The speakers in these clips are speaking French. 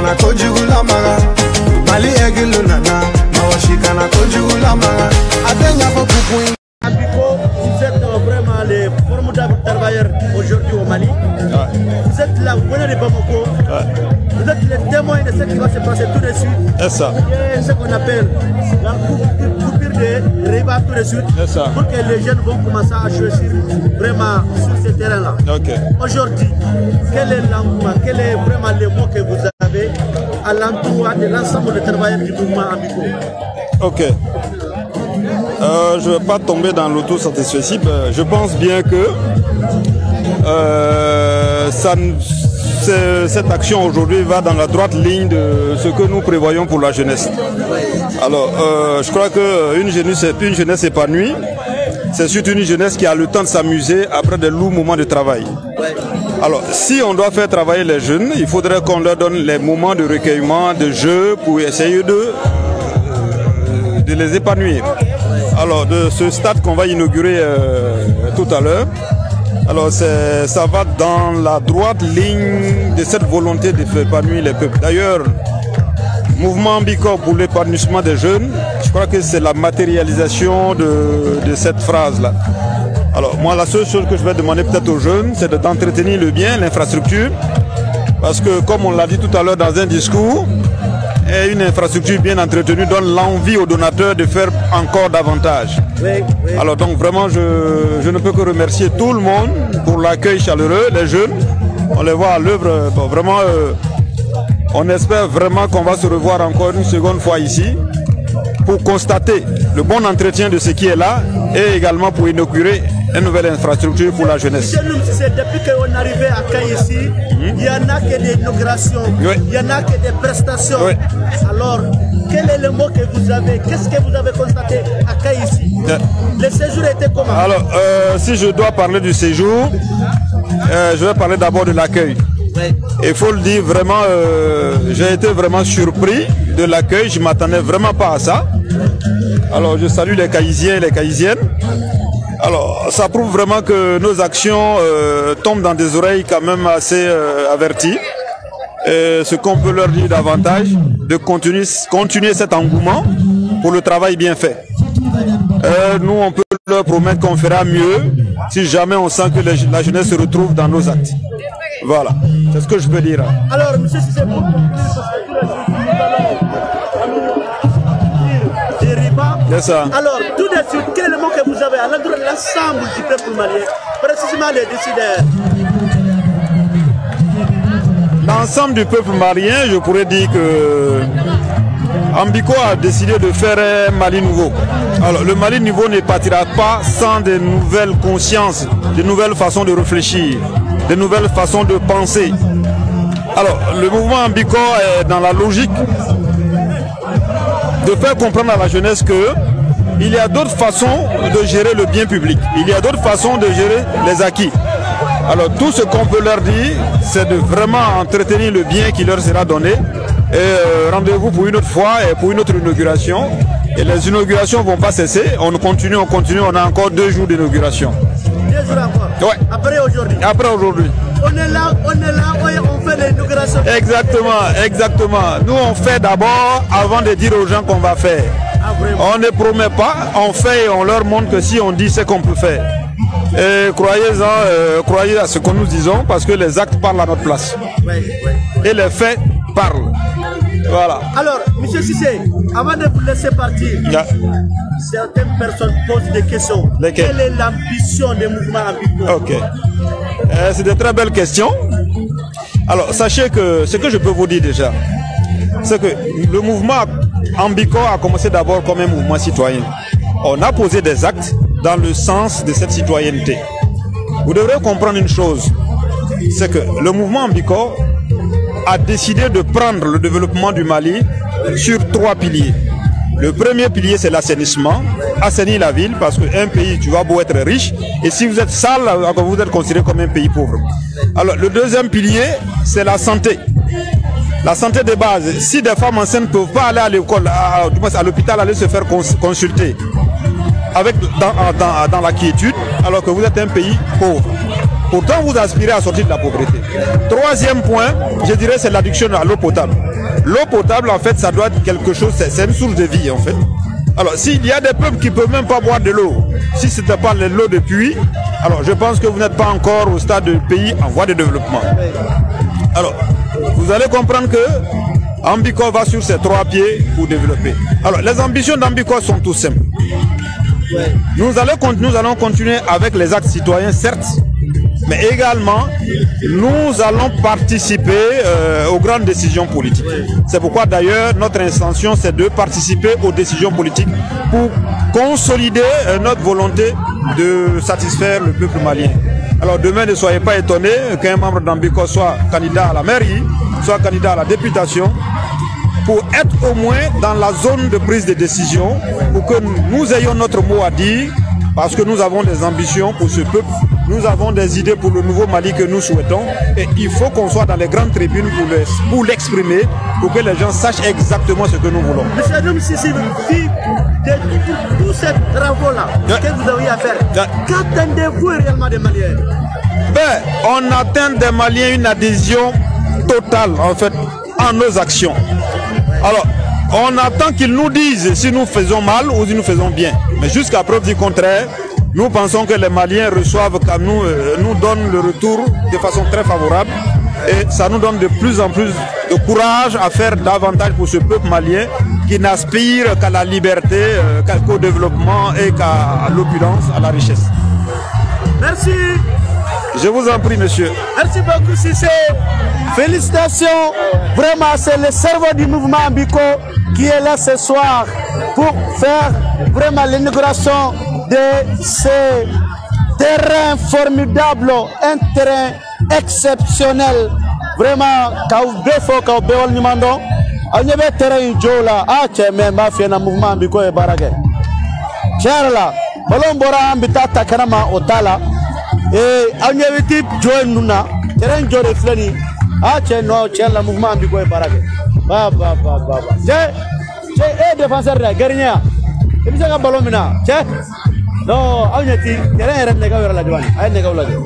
kana kojugula maga Mali egilu nana Mawashi kana kojugula maga Adenya fo pupuin Ambiko, vous êtes vraiment les formidables travailleurs aujourd'hui au Mali. Vous êtes là, vous venez de Bamako. Vous êtes les témoins de ce qui va se passer tout de suite. C'est ça. Et ce qu'on appelle la coupure de riva tout de suite. C'est ça. Pour que les jeunes vont commencer à choisir vraiment sur ce terrain-là. Aujourd'hui, quel est l'engouement, quel est vraiment le mot que vous avez à l'entour de l'ensemble des travailleurs du mouvement Ambiko? Ok. Je ne vais pas tomber dans l'autosatisfaction. Je pense bien que cette action aujourd'hui va dans la droite ligne de ce que nous prévoyons pour la jeunesse. Alors, je crois qu'une jeunesse épanouie, c'est surtout une jeunesse qui a le temps de s'amuser après de lourds moments de travail. Alors, si on doit faire travailler les jeunes, il faudrait qu'on leur donne les moments de recueillement, de jeu, pour essayer de les épanouir. Alors, de ce stade qu'on va inaugurer tout à l'heure, alors ça va dans la droite ligne de cette volonté de faire épanouir les peuples. D'ailleurs, mouvement Ambiko pour l'épanouissement des jeunes, je crois que c'est la matérialisation de cette phrase-là. Alors, moi, la seule chose que je vais demander peut-être aux jeunes, c'est d'entretenir le bien, l'infrastructure, parce que, comme on l'a dit tout à l'heure dans un discours, et une infrastructure bien entretenue donne l'envie aux donateurs de faire encore davantage. Alors donc vraiment je ne peux que remercier tout le monde pour l'accueil chaleureux, les jeunes, on les voit à l'œuvre, bon, vraiment on espère vraiment qu'on va se revoir encore une seconde fois ici pour constater le bon entretien de ce qui est là et également pour inaugurer une nouvelle infrastructure pour la jeunesse. Depuis qu'on est arrivé à Caille ici, il n'y en a que des inaugurations, il n'y en a que des prestations. Alors, quel est le mot que vous avez? Qu'est-ce que vous avez constaté à Caille ici? Le séjour était comment? Alors, si je dois parler du séjour, je vais parler d'abord de l'accueil. Il faut le dire, vraiment, j'ai été vraiment surpris de l'accueil, je ne m'attendais vraiment pas à ça. Alors, je salue les Caïsiens et les Caïsiennes. Alors, ça prouve vraiment que nos actions tombent dans des oreilles quand même assez averties. Et ce qu'on peut leur dire davantage, de continuer cet engouement pour le travail bien fait. Nous, on peut leur promettre qu'on fera mieux si jamais on sent que la jeunesse se retrouve dans nos actes. Voilà, c'est ce que je peux dire. Alors, monsieur, si c'est bon, alors, tout de suite, quel est le mot que vous avez à l'endroit de l'ensemble du peuple malien, précisément les décideurs? L'ensemble du peuple malien, je pourrais dire que Ambiko a décidé de faire un Mali nouveau. Alors, le Mali nouveau ne partira pas sans de nouvelles consciences, de nouvelles façons de réfléchir, de nouvelles façons de penser. Alors, le mouvement Ambiko est dans la logique de faire comprendre à la jeunesse que il y a d'autres façons de gérer le bien public. Il y a d'autres façons de gérer les acquis. Alors tout ce qu'on peut leur dire, c'est de vraiment entretenir le bien qui leur sera donné. Et rendez-vous pour une autre fois et pour une autre inauguration. Et les inaugurations ne vont pas cesser. On continue, on a encore 2 jours d'inauguration. 2 jours encore? Ouais. Après aujourd'hui? Après aujourd'hui. On est là, on fait l'inauguration. Exactement. Nous, on fait d'abord avant de dire aux gens qu'on va faire. On ne promet pas, on fait et on leur montre que si on dit, c'est qu'on peut faire. Et croyez à ce que nous disons parce que les actes parlent à notre place. Et les faits parlent. Voilà. Alors, M. Cissé, avant de vous laisser partir, certaines personnes posent des questions. Quelle est l'ambition des mouvements Ambiko? Ok. C'est de très belles questions. Alors, sachez que ce que je peux vous dire déjà, c'est que le mouvement Ambiko a commencé d'abord comme un mouvement citoyen. On a posé des actes dans le sens de cette citoyenneté. Vous devrez comprendre une chose, c'est que le mouvement Ambiko a décidé de prendre le développement du Mali sur 3 piliers. Le premier pilier, c'est l'assainissement, assainir la ville, parce qu'un pays, tu vas beau être riche, et si vous êtes sale, vous êtes considéré comme un pays pauvre. Alors, le deuxième pilier, c'est la santé. La santé de base. Si des femmes enceintes ne peuvent pas aller à l'école, à l'hôpital, aller se faire consulter dans la quiétude, alors que vous êtes un pays pauvre. Pourtant, vous aspirez à sortir de la pauvreté. Troisième point, je dirais, c'est l'addiction à l'eau potable. L'eau potable, en fait, ça doit être quelque chose, c'est une source de vie, en fait. Alors, s'il y a des peuples qui ne peuvent même pas boire de l'eau, si ce n'était pas l'eau de puits, alors je pense que vous n'êtes pas encore au stade de pays en voie de développement. Alors, vous allez comprendre que Ambiko va sur ses 3 pieds pour développer. Alors, les ambitions d'Ambiko sont tout simples. Nous allons continuer avec les actes citoyens, certes, mais également, nous allons participer aux grandes décisions politiques. C'est pourquoi d'ailleurs, notre intention, c'est de participer aux décisions politiques pour consolider notre volonté de satisfaire le peuple malien. Alors demain, ne soyez pas étonnés qu'un membre d'Ambiko soit candidat à la mairie, soit candidat à la députation, pour être au moins dans la zone de prise de décision, pour que nous ayons notre mot à dire, parce que nous avons des ambitions pour ce peuple, nous avons des idées pour le nouveau Mali que nous souhaitons, et il faut qu'on soit dans les grandes tribunes pour l'exprimer, pour que les gens sachent exactement ce que nous voulons. Monsieur Adoum Sissi, de tous ces travaux-là que vous avez à faire, qu'attendez-vous réellement des Maliens? Ben, on attend des Maliens une adhésion totale, en fait, à nos actions. Alors, on attend qu'ils nous disent si nous faisons mal ou si nous faisons bien. Mais jusqu'à preuve du contraire, nous pensons que les Maliens reçoivent quand nous donnent le retour de façon très favorable. Et ça nous donne de plus en plus de courage à faire davantage pour ce peuple malien qui n'aspire qu'à la liberté, qu'au développement et qu'à l'opulence, à la richesse. Merci. Je vous en prie, monsieur. Merci beaucoup, Cissé. Félicitations. Vraiment, c'est le cerveau du mouvement Ambiko qui est là ce soir pour faire vraiment l'inauguration de ce terrain formidable, un terrain exceptionnel. Vraiment, quand vous faites quand vous nimando, on y avait terrain jola. Ah, tiens, même ma fille na mouvement Ambiko et Baragé. Tiens là, ballon bora ambita takarama otala. Et on y avait type join nuna, terrain jola flani. Ah, tiens, non, tiens, le mouvement Ambiko est Baragé. Bah. Tiens, défenseur de Guernier. Et puis, c'est un ballon maintenant. Tiens. Non, on y a dit, il y a un négociateur à la douane. Un négociateur.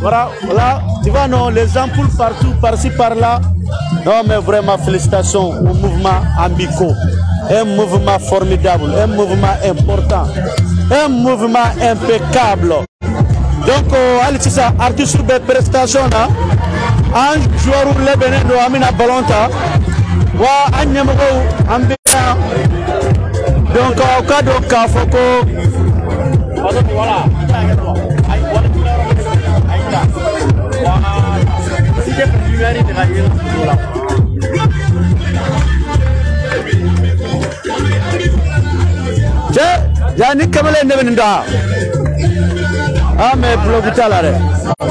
Voilà, tu vois, non, les ampoules partout, par-ci, par-là. Non, mais vraiment, félicitations au mouvement Ambiko. Un mouvement formidable, un mouvement important, un mouvement impeccable. Donc, allez, c'est ça, artiste de prestation, un joueur ou les bénéfices de Amina Balonta, un numéro ambiant. Donc, au cas de Kafoko, voilà. Yannick Kamale Neveninda. Ah, mais pour l'hôpital, bah.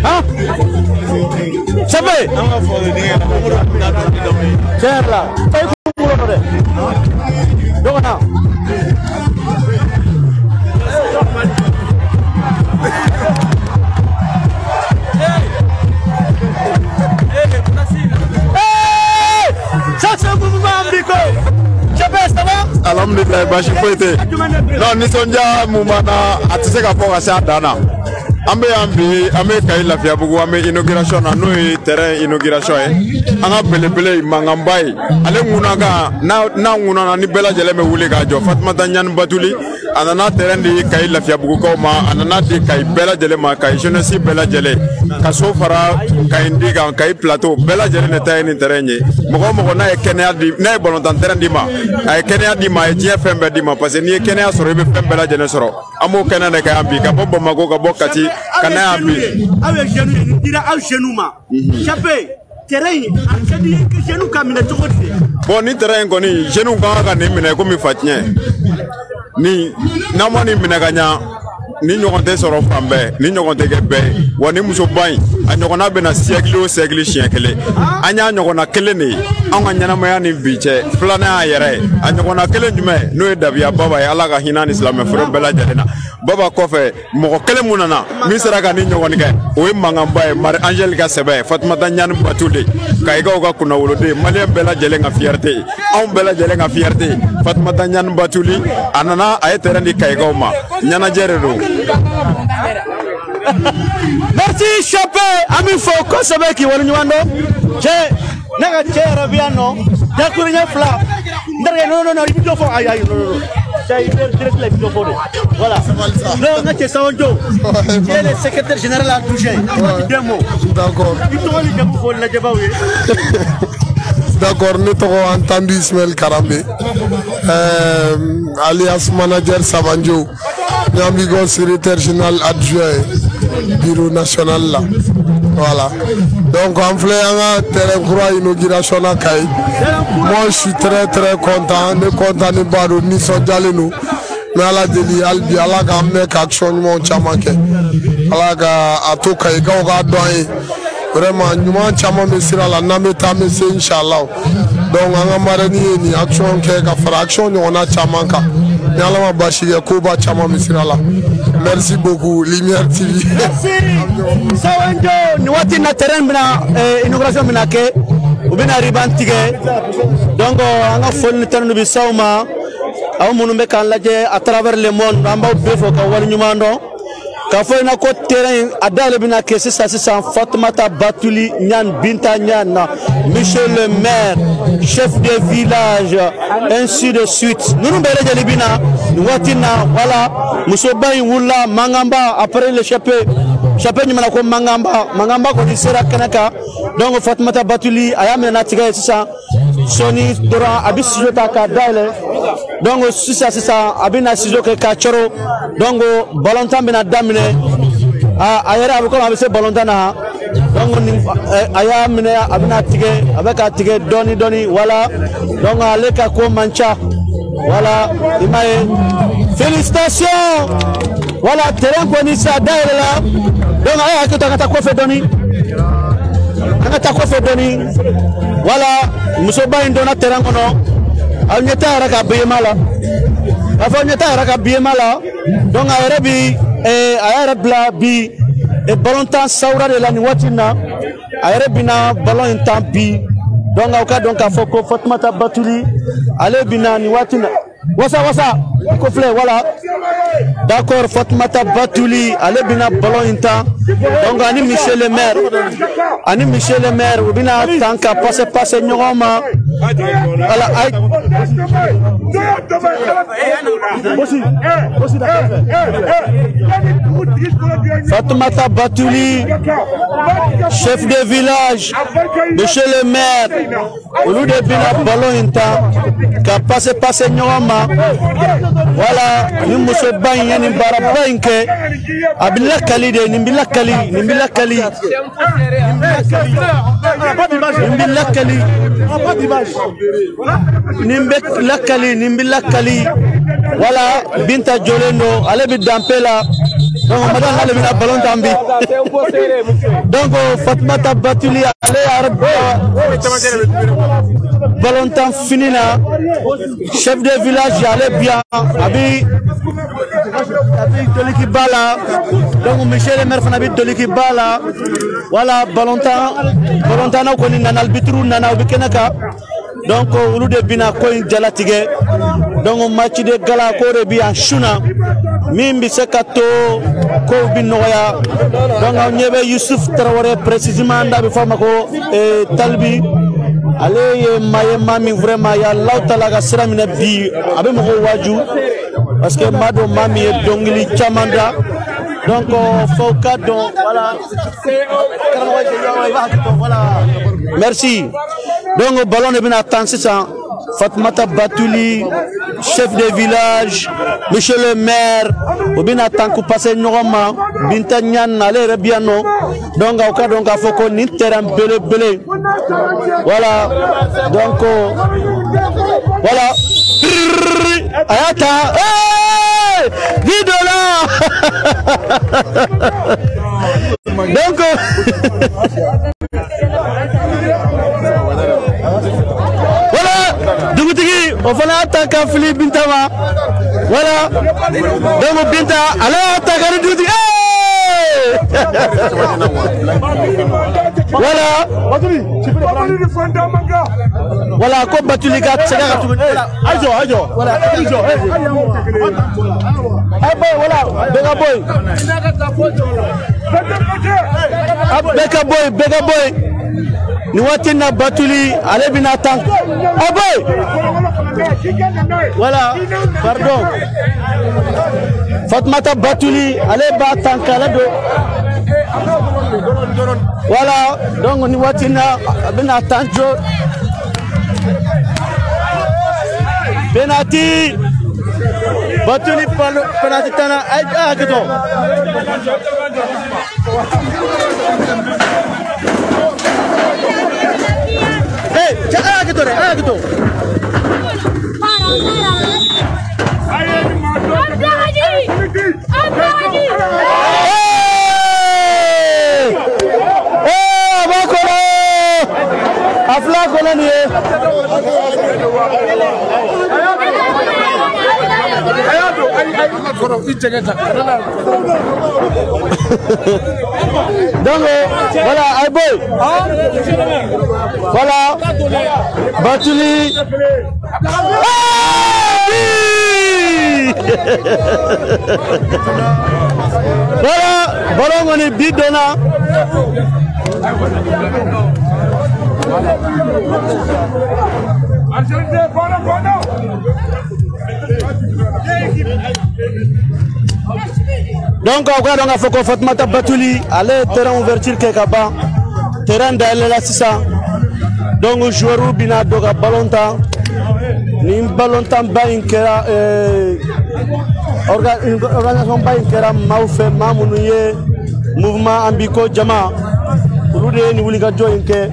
Hein? C'est vrai? Tiens là. Ça c'est un mouvement Ambiko. Alhamdulillah, bashi poete. Non, nisonja mumana atiseka poka sa dana. Ambe kai Lafia Bougou ambe inauguration na noi terrain inauguration anga bele mangambai ale ngunaga na nguna ni bela jele me wule ga jo Fatma Tanyan Batuli anana terrain di kai Lafia Bougou ko ma anana di kai bela jele ma kai jeunesse bela jele kaso fara kai ndiga kai plateau bela jele ne tay ni terrain ni mogo na kenya di na bolontan terrain di ma ay kenya di ma e jfm di ma parce que ni kenya soro be fem bela jele soro amo kenya ne kai ambi ka bobo mago ka bokati kana ambi avec genou dira au genou ma chapé terrain akadi que genou kamina tokoti bon ni terrain ko ni genou ka ni mine ko mi fatien ni namoni mine ganya ni ɲɔgɔn tɛ sɔrɔ fan bɛɛ ni ɲɔgɔn tɛ kɛ bɛɛ ye wa ni musoba in a ɲɔgɔnna bɛna siècle o siècle siɲɛ kelen an y'a ɲɔgɔnna kelen de ye anw ka ɲɛnamaya ni bi cɛ filanan y'a yɛrɛ ye a ɲɔgɔnna kelen jumɛn n'o ye Dabiya Baba ye Ala ka hinɛ ni silamɛ furu bɛɛ lajɛlen na Baba kɔfɛ mɔgɔ kelen mun nana min sera ka ni ɲɔgɔn kɛ o ye mankanba ye Marie Angèle ka sɛbɛn ye Fatumata Ɲani Batule Kayikaw ka kunnawoloden maliyɛn bɛɛ lajɛlen ka fierté ye anw bɛɛ lajɛlen ka fierté ye Fatumata Ɲani Batuli a nana a ye terrain di Kayikaw ma ɲɛnajɛ de don. Merci Chapé ami fo kosɛbɛ k'i waleɲuman dɔn cɛ ne ka cɛ yɛrɛ bi yan nɔ dakuruɲɛ fila n terikɛ non i bɛ dɔ fɔ ayi non cɛ i bɛ direct la i bɛ dɔ fɔ de voilà non n ka cɛ Sawanjo qui est le secrétaire général à Touché deux mots d'accord i tɔgɔ ni jamu fɔ lajɛbaw ye. D'accord, nous avons entendu Ismaël Karambe, alias manager Savanjo, Nyambigo, secrétaire général adjoint, bureau national là. Voilà. Donc, en faisant terrain croix inauguration à Kaï, moi je suis très content, de Baro, ni Sonjaleno, mais à la déli, Albi, à la gamme, action, mon chamake, à la ato Kaï, Gaoga, Doye. Vraiment, nous avons mis la nameta messe Inch'Allah. Donc, on a une action qui est une fraction, on a chamanka. Nous avons bâché Koba chama misirala. Merci beaucoup, Lumière TV. Merci. Sawanjo, nous avons un terrain de inauguration minake, ou bien arrivant tigé. Donc, on a fait le terrain de Bissauma. On a à travers le monde, on a fait Kafo na ko terrain adale bina ke sisa Fatoumata Batuli Ɲani Binta Ɲani monsieur le maire chef de village ainsi de suite nunu bere jeli bina watina voilà musoba wula mangamba après le chapé nyimana ko mangamba ko disera kanaka donc Fatoumata Batuli aya mena tiga sisa soni dora abisijo ta ka dale donc sisa abina sijo ke ka choro donc balontan bina damine ayera abiko abise balontan na donc aya mine abina tige abeka tige doni wala donc aleka ko mancha wala imaye félicitations wala terrain ko ni sa daire la donc aya ko ta ko fe doni anga ko fe doni wala musoba indona terrain kono anyeta raka biyemala afanyeta raka biyemala donc ayere bla bi e ballon temps saura de la ni watina ayere bina ballon temps bi donc awka donc afoko Fatoumata Batuli ale bina ni watina wasa ko flé voilà d'accord Fatoumata Batuli ale bina ballon temps donc ani monsieur le maire bina tanka passer nyoma voilà ay Fatoumata Batuli chef de village monsieur le maire au lieu de bina ballon temps ka passer nyoma voilà ni muso banye ni barabanke abilla kali de nimbilla kali voilà Binta Joleno ale bi dampela donc madame ale bi na ballon tambi donc Fatoumata Batuli ale arba ballon tam finina chef de village ale bien abi Doliki Bala donc monsieur le maire fana bi Doliki Bala voilà ballon tam na ko ni nanal bitru nana bi kenaka donc olu de bina ko jalatige donc match de gala ko de bi en shuna min bi sekato ko bi noya donc ñebe Youssouf Traoré précisément nda bi fama ko talbi ale ye maye mami vraiment ya Allah taala ga sira mina bi abe mo waju parce que mado mami e dongili chamanda donc foka donc voilà merci donc ballon de bina tant ça Fatoumata Batuli chef de village monsieur le maire obina tanku passer norma Binta Ɲani ale rebiano donc au cas donc afoko ni terrain belé voilà donc voilà ayata $10 Donc voilà, Dugutigi, on va l'attaquer Philippe Bintama. Voilà, donc Binta, alors attaquer Dugutigi. Voilà, voilà, comme Batulika, c'est là. Voilà, voilà, Bega Boy. Nous avons Batuli, allez bien attendre. Ah boy! Voilà, pardon. Fatmata Batuli, allez bien attendre. Voilà, donc nous avons bien attendre. Penalty. Batuli penalty tana. Ah, que toi. Hey, jangan gitu deh, gitu. Afla kola ni. Donc voilà, Ayboy. Voilà, Batuli. Voilà, ballon on est bidona. Donc on regarde, on a fait qu'on Fatmata Batuli, allez terrain ouverture quelque part, terrain d'aller là c'est ça. Donc joueur bina doga ballonta, ni ballonta baïnkera, organisation baïnkera maufe mamunye, mouvement ambiko jama, ulude ni wuliga joinke,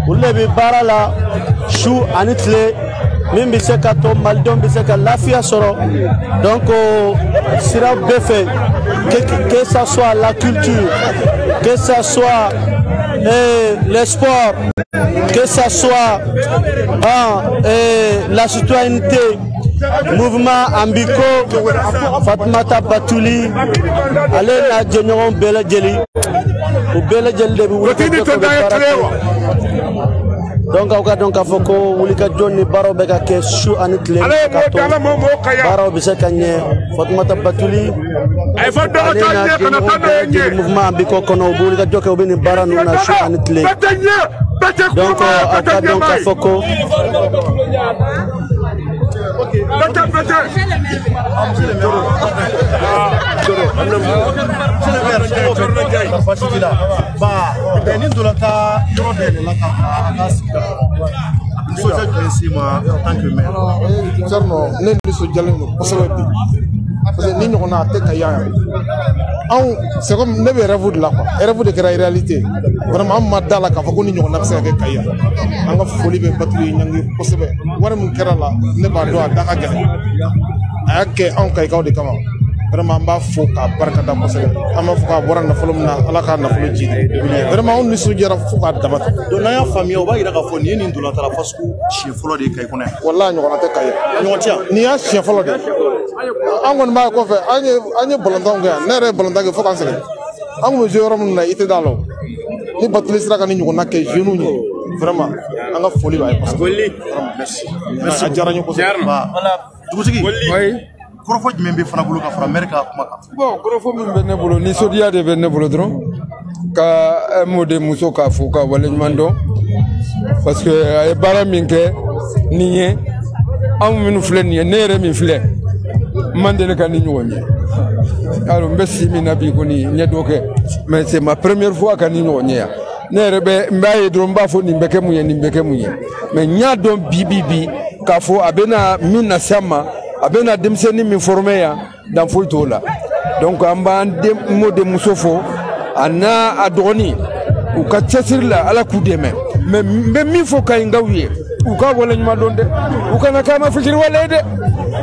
ulude bara la chou anitle. Même si c'est kato maldon si c'est la fia soro donc sera fait que ça soit la culture, que ça soit le sport, que ça soit la citoyenneté, mouvement ambiko Fatmata Batuli allez na djenyon bela djeli ou bela djeli de donc donc afoko wulika joni baro bega ke shu anitle kato baro bise kanye Fatmata Batuli ay fodo tanye kana tanye mouvement biko kono wulika joke obini bara no na shu anitle donc donc afoko c'est comme ne rêve de là quoi, rêve de créer réalité. Vraiment madala ka fako ni ñona ka ke kaya. Anga foli be batuli ñangi possible. Wara mun kerala ne ba do da ka gane. Ayake an kay kaw de kama. Vraiment mba fo ka barka da possible. Ama fo ka bora na folum na ala ka na folo jidi. Vraiment on ni so jara fo ka dabata. Do na ya famille o ba ira ka fo ni ni ndula tala fasku chi folo de kay kona. Wallahi ñona te kaya. Ñotia ni ya chi folo de. Angon ma ko fe anye bolonton ga nere bolonton fo kan sele. Angon je yorom na ite dalo. Ni batuli sira ka ni ñona ke jeunu ni. Vraiment anga foli ba parce que merci. Merci ajara ñu ko ba. Voilà, Dugutigi. Oui. Korofo jumbe fana bulu ka fara America kuma ka. Bon, korofo min bɛ ne bolo ni sodiya de bɛ ne bolo dɔrɔn ka mode muso k'a fo ka waleɲuman dɔn parce que a ye baara min kɛ nin ye anw minnu filɛ nin ye ne yɛrɛ min filɛ n man deli ka ni ɲɔgɔn ye alors n bɛ si min na bi kɔni n ye dɔ kɛ mais c'est ma première fois ka ni ɲɔgɔn ye yan ne yɛrɛ bɛ n b'a ye dɔrɔn n b'a fɔ nin bɛ kɛ mun ye nin bɛ kɛ mun ye mais n y'a dɔn bi k'a fɔ a bɛna min na s'a ma a bɛna denmisɛnnin min former yan dan foyi t'o la donc an b'an mode muso fo a n'a a dɔgɔnin u ka cɛsiri la ala k'u dɛmɛ mais n bɛ min fɔ Kayinkaw ye u ka waleɲuman dɔn dɛ u kana kɛ an ma fikiri wale ye dɛ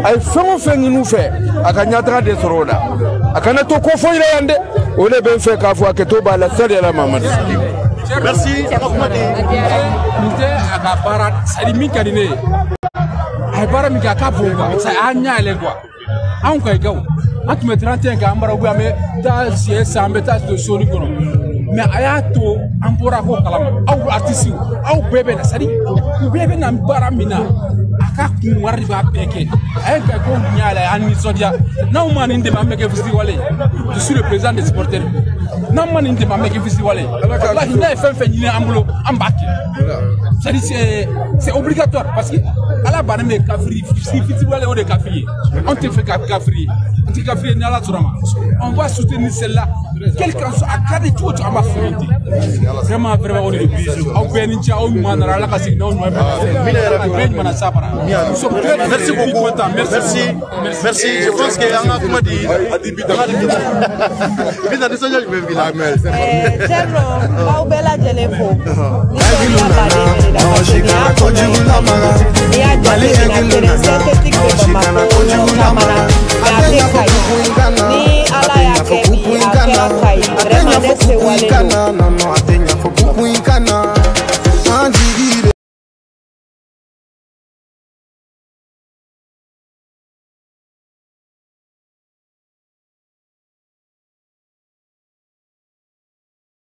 a ye fɛn o fɛn ɲini fɛ a ka ɲataga de sɔrɔ o la a kana to ko foyi la yan dɛ o de bɛ n fɛ k'a fɔ a kɛto b'a la sadi ala mamadu. Merci. Nin tɛ a ka baara sadi min ka di ne ye a ye baara min kɛ a k'a bon quoi ça a ɲɛ yɛlɛ quoi anw ka gaw an tun bɛ 31 kɛ an bara an bɛ taa siɲɛ san an bɛ taa to soni kɔnɔ mais a y'a to an bɔra ko kalama aw artistes aw bɛɛ bɛ na sadi u bɛɛ bɛ na baara min na a ka kun wari de b'a bɛɛ kɛ a ye ka ko ɲɛ yɛlɛ an nisɔndiya n'anw ma nin dɛmɛ an bɛ kɛ festival ye je suis le président des supporters n'anw ma nin dɛmɛ an bɛ kɛ festival ye walahi n'a ye fɛn fɛn ɲini an bolo an b'a kɛ c'est obligatoire parce que ala bannen bɛ kafiri festival ye o de kafiri ye anw tɛ fɛ ka kafiri ye an tɛ kafiri ye ni ala sɔnna ma on va soutenir celle-là quel qu'en soit a ka di cogo o cogo an b'a soutenir vraiment o de bi aw bɛɛ ni ce aw ɲuman nana ala ka segin n'aw ɲuman bɛɛ ɲuman na sabara. Merci beaucoup. Merci. Je pense que an ka kuma di Binta nisɔndiya jumɛn b'i la. Cɛrno aw bɛɛ lajɛlen fo nisɔndiya baden de la parce que n'i y'a jateminɛ terrain synthétique bɛ Bamakɔ caman na mais a tɛ Kayi ni ala y'a kɛ ni a kɛra Kayi vraiment ne sewalen don